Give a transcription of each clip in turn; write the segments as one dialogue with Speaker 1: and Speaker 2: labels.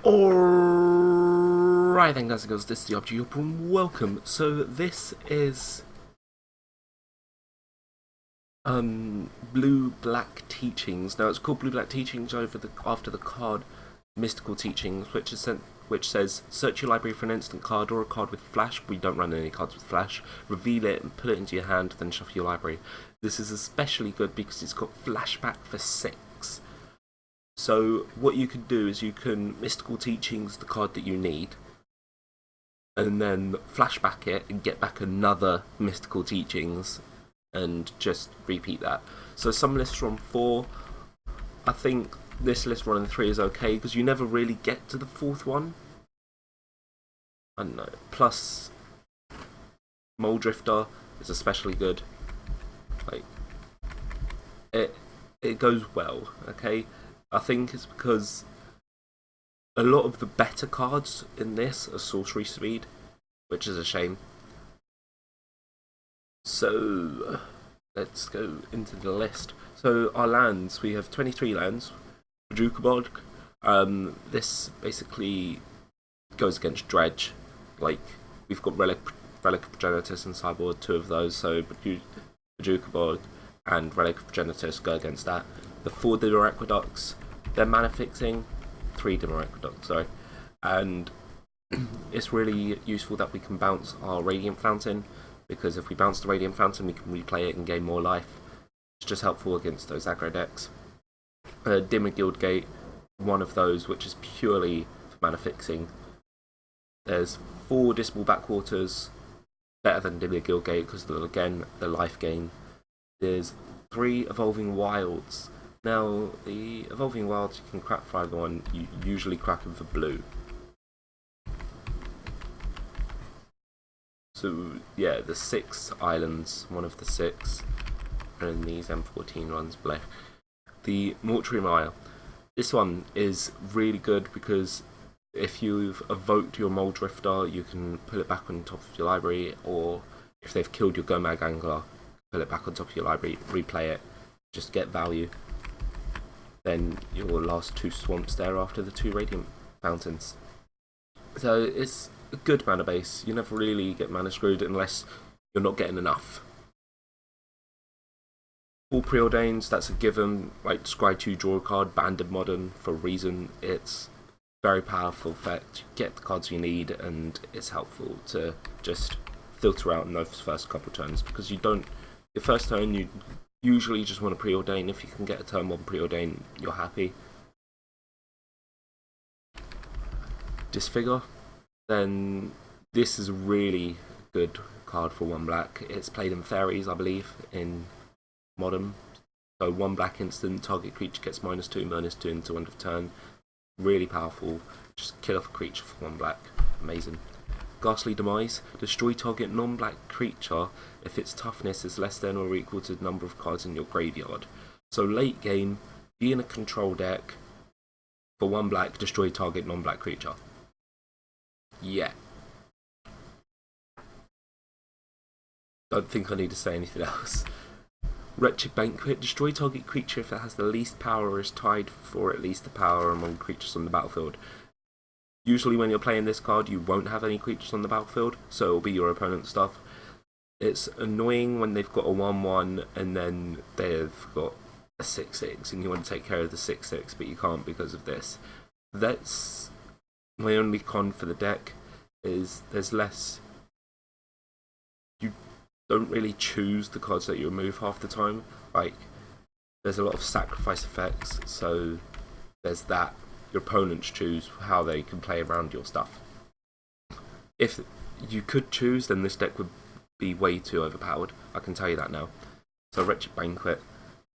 Speaker 1: Alright then guys and girls, this is the MTG Pauper and welcome. So this is Blue Black Teachings. Now it's called Blue Black Teachings after the card Mystical Teachings, which says search your library for an instant card or a card with flash. We don't run any cards with flash. Reveal it and put it into your hand, then shuffle your library. This is especially good because it's got flashback for 6. So what you can do is you can Mystical Teachings the card that you need, and then flashback it and get back another Mystical Teachings, and just repeat that. So some lists run 4. I think this list running 3 is okay because you never really get to the 4th one. I don't know. Plus, Mole Drifter is especially good. Like it goes well. Okay. I think it's because a lot of the better cards in this are sorcery speed, which is a shame. So let's go into the list. So our lands, we have 23 lands. Jukabog. This basically goes against Dredge. Like, we've got Relic of Progenitus and sideboard, 2 of those. So Jukabog and Relic of Progenitus go against that. The 4 Dimmer Aqueducts, they're mana fixing. 3 Dimmer Aqueducts, sorry. And it's really useful that we can bounce our Radiant Fountain, because if we bounce the Radiant Fountain, we can replay it and gain more life. It's just helpful against those aggro decks. Dimmer Guildgate, one of those which is purely for mana fixing. There's 4 Dismal Backwaters, better than Dimmer Guildgate because again, the life gain. There's 3 Evolving Wilds. Now, the Evolving Wilds you can crack for either one, you usually crack them for blue. So, yeah, the 6 islands, one of the 6, and these M14 runs below. The Mortuary Mire. This one is really good because if you've evoked your Mole Drifter, you can put it back on top of your library, or if they've killed your Gomag Angler, put it back on top of your library, replay it, just get value. Then your last 2 swamps there after the 2 Radiant Fountains. So it's a good mana base. You never really get mana screwed unless you're not getting enough. 4 Preordains, that's a given. Like Scry 2, draw a card, banned in Modern for a reason. It's very powerful effect. You get the cards you need, and it's helpful to just filter out in those first couple turns, because you don't. Your first turn, you usually just want to preordain. If you can get a turn 1 preordain, you're happy. Disfigure, then this is a really good card for 1 black. It's played in fairies, I believe, in Modern. So 1 black instant, target creature gets -2/-2 until end of turn. Really powerful. Just kill off a creature for 1 black. Amazing. Ghastly Demise. Destroy target non-black creature if its toughness is less than or equal to the number of cards in your graveyard. So late game, be in a control deck. For 1 black, destroy target non-black creature. Yeah. Don't think I need to say anything else. Wretched Banquet. Destroy target creature if it has the least power or is tied for at least the power among creatures on the battlefield. Usually when you're playing this card, you won't have any creatures on the battlefield, so it'll be your opponent's stuff. It's annoying when they've got a 1/1 and then they've got a 6/6 and you want to take care of the 6/6, but you can't because of this. That's my only con for the deck, is there's less. You don't really choose the cards that you remove half the time. Like, there's a lot of sacrifice effects, so there's that. Your opponents choose how they can play around your stuff. If you could choose, then this deck would be way too overpowered. I can tell you that now. So Wretched Banquet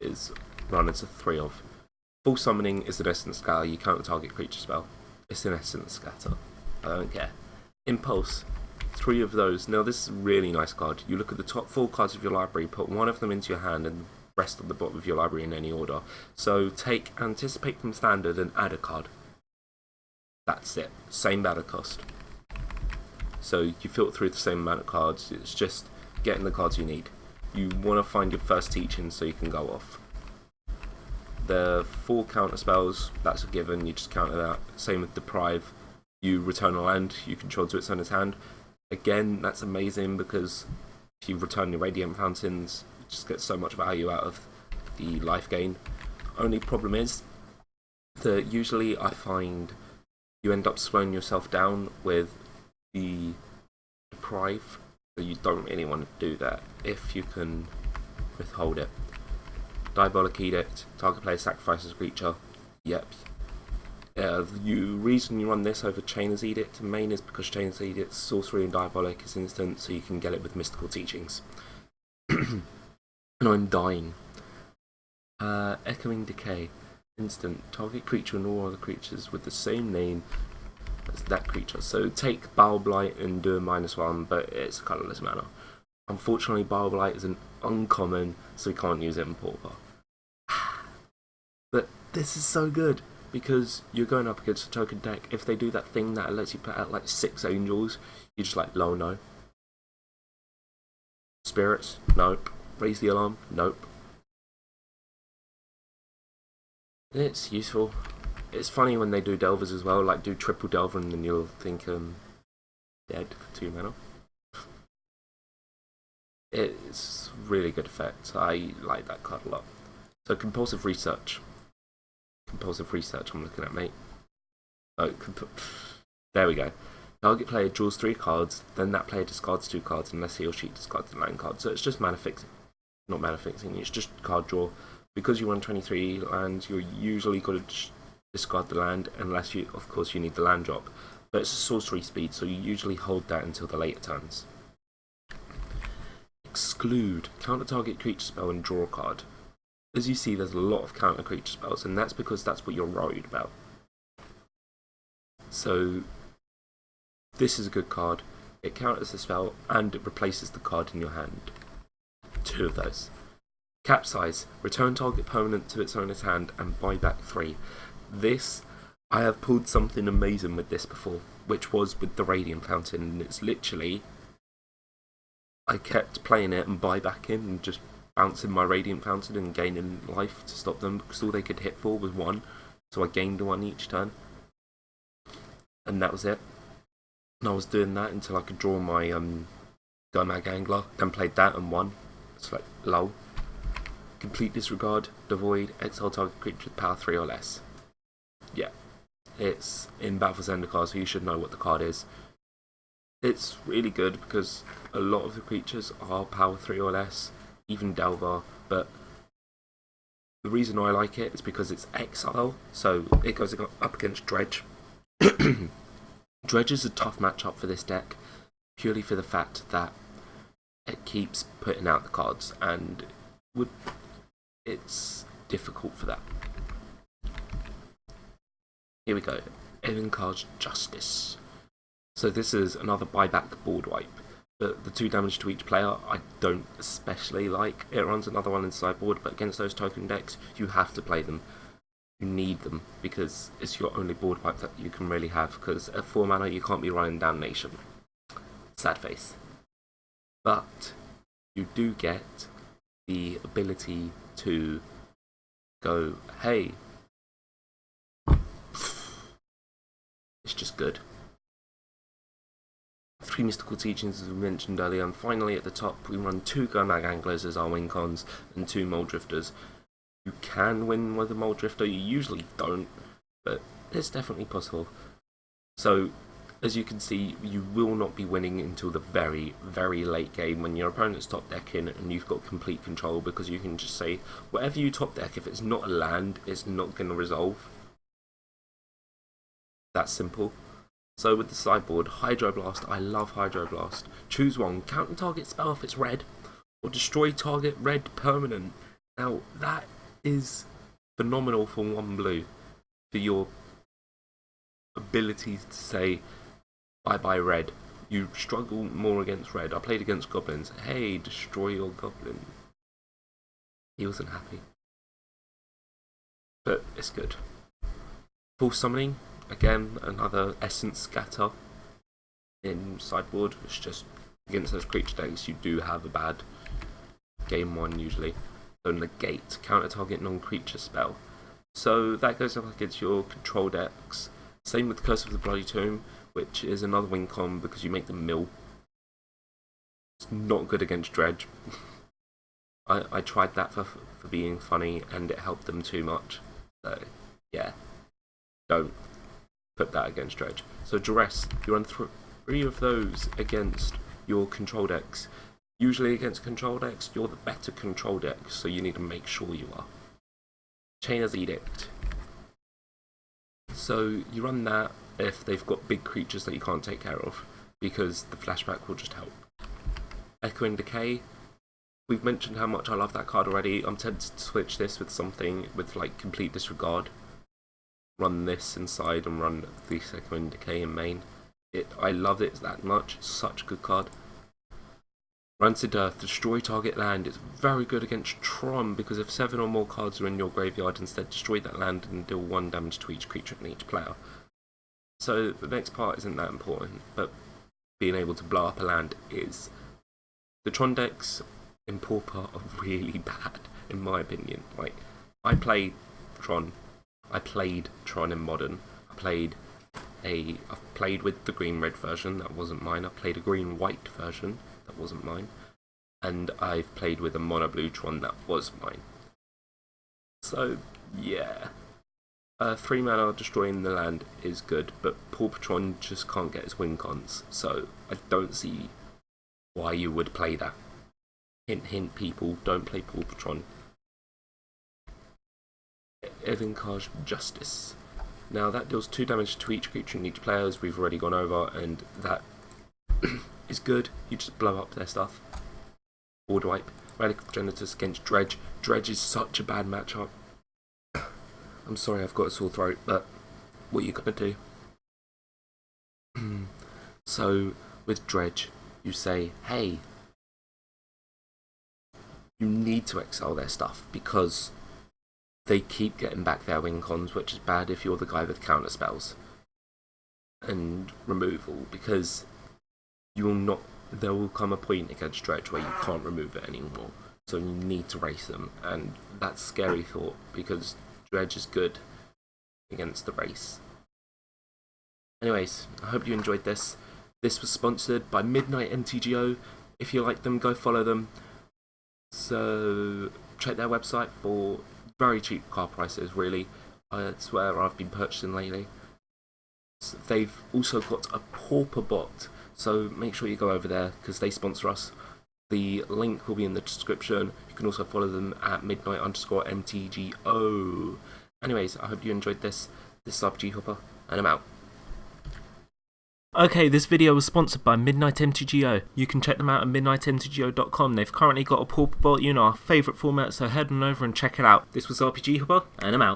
Speaker 1: is run as a 3 of. Full Summoning is an Essence Scatter. You can't target creature spell. It's an Essence Scatter. I don't care. Impulse. 3 of those. Now this is a really nice card. You look at the top 4 cards of your library, put 1 of them into your hand, and rest on the bottom of your library in any order. So take Anticipate from Standard and add a card. That's it. Same mana cost. So you filter through the same amount of cards. It's just getting the cards you need. You want to find your first teaching so you can go off. The 4 counter spells, that's a given, you just counter that. Same with Deprive, you return a land you control to its owner's hand. Again, that's amazing because if you return your Radiant Fountains, you just get so much value out of the life gain. Only problem is that usually I find you end up slowing yourself down with the Deprive, so you don't really want to do that if you can withhold it. Diabolic Edict, target player sacrifices a creature. Yep. Reason you run this over Chainer's Edict in main is because Chainer's Edict, sorcery and diabolic is instant, so you can get it with mystical teachings. And I'm dying. Echoing Decay, instant, target creature and all other creatures with the same name as that creature. So take Bowl Blight and do a -1, but it's a colourless mana. Unfortunately, Bowl Blight is an uncommon, so we can't use it in Pauper. But this is so good because you're going up against a token deck. If they do that thing that lets you put out like 6 angels, you're just like, low, no. Spirits, nope. Raise the alarm, nope. It's useful. It's funny when they do Delvers as well, like do triple Delver and then you'll think dead for 2 mana. It's really good effect. I like that card a lot. So Compulsive Research. Compulsive Research I'm looking at, mate. Oh, there we go. Target player draws 3 cards, then that player discards 2 cards unless he or she discards a land card. So it's just mana fixing. Not mana fixing, it's just card draw. Because you run 23 lands, you're usually going to discard the land unless you, of course, you need the land drop. But it's a sorcery speed, so you usually hold that until the later turns. Exclude. Counter target creature spell and draw a card. As you see, there's a lot of counter creature spells, and that's because that's what you're worried about. So, this is a good card. It counters the spell, and it replaces the card in your hand. 2 of those. Capsize. Return target permanent to its owner's hand, and buy back 3. This, I have pulled something amazing with this before, which was with the Radiant Fountain, and it's literally, I kept playing it and buy back in, and just bouncing my Radiant Fountain and gaining life to stop them, because all they could hit for was 1, so I gained 1 each turn. And that was it. And I was doing that until I could draw my Gomag Angler, then played that and won. It's like, lol. Complete Disregard, Devoid, exile target creature with power 3 or less. Yeah. It's in Battle for Zendikar, so you should know what the card is. It's really good because a lot of the creatures are power 3 or less, even Delvar, but the reason I like it is because it's exile, so it goes up against Dredge. Dredge is a tough matchup for this deck, purely for the fact that it keeps putting out the cards, and it's difficult for that. Here we go. Evenkar's Justice. So this is another buyback board wipe. But the 2 damage to each player I don't especially like. It runs another one in sideboard, but against those token decks you have to play them. You need them because it's your only board wipe that you can really have, because at 4 mana you can't be running Damnation. Sad face. But you do get the ability to go, hey, it's just good. 3 mystical teachings as we mentioned earlier, and finally at the top we run 2 Gomag Anglers as our win cons and 2 Mole Drifters. You can win with a Mole Drifter, you usually don't, but it's definitely possible. So as you can see, you will not be winning until the very, very late game when your opponent's top decking and you've got complete control, because you can just say whatever you top deck, if it's not a land, it's not going to resolve. That's simple. So with the sideboard, Hydroblast, I love Hydroblast. Choose one, counter target spell if it's red, or destroy target red permanent. Now that is phenomenal for 1 blue, for your ability to say bye-bye red. You struggle more against red. I played against goblins. Hey, destroy your goblin. He wasn't happy. But it's good. Full summoning. Again, another Essence Scatter in sideboard. It's just against those creature decks you do have a bad game 1 usually. So negate, counter target non-creature spell. So that goes up against your control decks. Same with Curse of the Bloody Tomb, which is another win con because you make them mill. It's not good against Dredge. I tried that for being funny and it helped them too much. So, yeah. Don't put that against Dredge. So Duress, you run 3 of those against your control decks. Usually against control decks, you're the better control deck, so you need to make sure you are. Chainer's Edict. So you run that if they've got big creatures that you can't take care of, because the flashback will just help. Echoing Decay. We've mentioned how much I love that card already. I'm tempted to switch this with something with like complete disregard. Run this inside and run the Echoing Decay in main. I love it that much. It's such a good card. Rancid Earth, destroy target land. It's very good against Tron because if 7 or more cards are in your graveyard, instead destroy that land and deal 1 damage to each creature and each player. So the next part isn't that important, but being able to blow up a land is. The Tron decks in Pauper are really bad, in my opinion. Like, I've played Tron in Modern. I've played with the green-red version, that wasn't mine. I played a green-white version, that wasn't mine. And I've played with a mono-blue Tron, that was mine. So, yeah. 3 mana destroying the land is good, but Pauper Tron just can't get his win cons, so I don't see why you would play that. Hint, hint, people, don't play Pauper Tron. Evincage Justice. Now that deals 2 damage to each creature and each player, as we've already gone over, and that is good. You just blow up their stuff. Board wipe. Radical Genitus against Dredge. Dredge is such a bad matchup. I'm sorry I've got a sore throat, but what are you gonna do? So, with Dredge, you say, hey, you need to exile their stuff because they keep getting back their win cons, which is bad if you're the guy with counter spells and removal, because there will come a point against Dredge where you can't remove it anymore, so you need to race them, and that's a scary thought because Dredge is good against the race. Anyways, I hope you enjoyed this. This was sponsored by Midnight MTGO. If you like them, go follow them. So check their website for very cheap card prices, really. It's where I've been purchasing lately. So they've also got a Pauper bot, so make sure you go over there because they sponsor us. The link will be in the description. You can also follow them at midnight_MTGO. Anyways, I hope you enjoyed this. This is RPG Hopper, and I'm out. Okay, this video was sponsored by Midnight MTGO. You can check them out at midnightmtgo.com. They've currently got a Pauper bot, our favourite format, so head on over and check it out. This was RPG Hopper, and I'm out.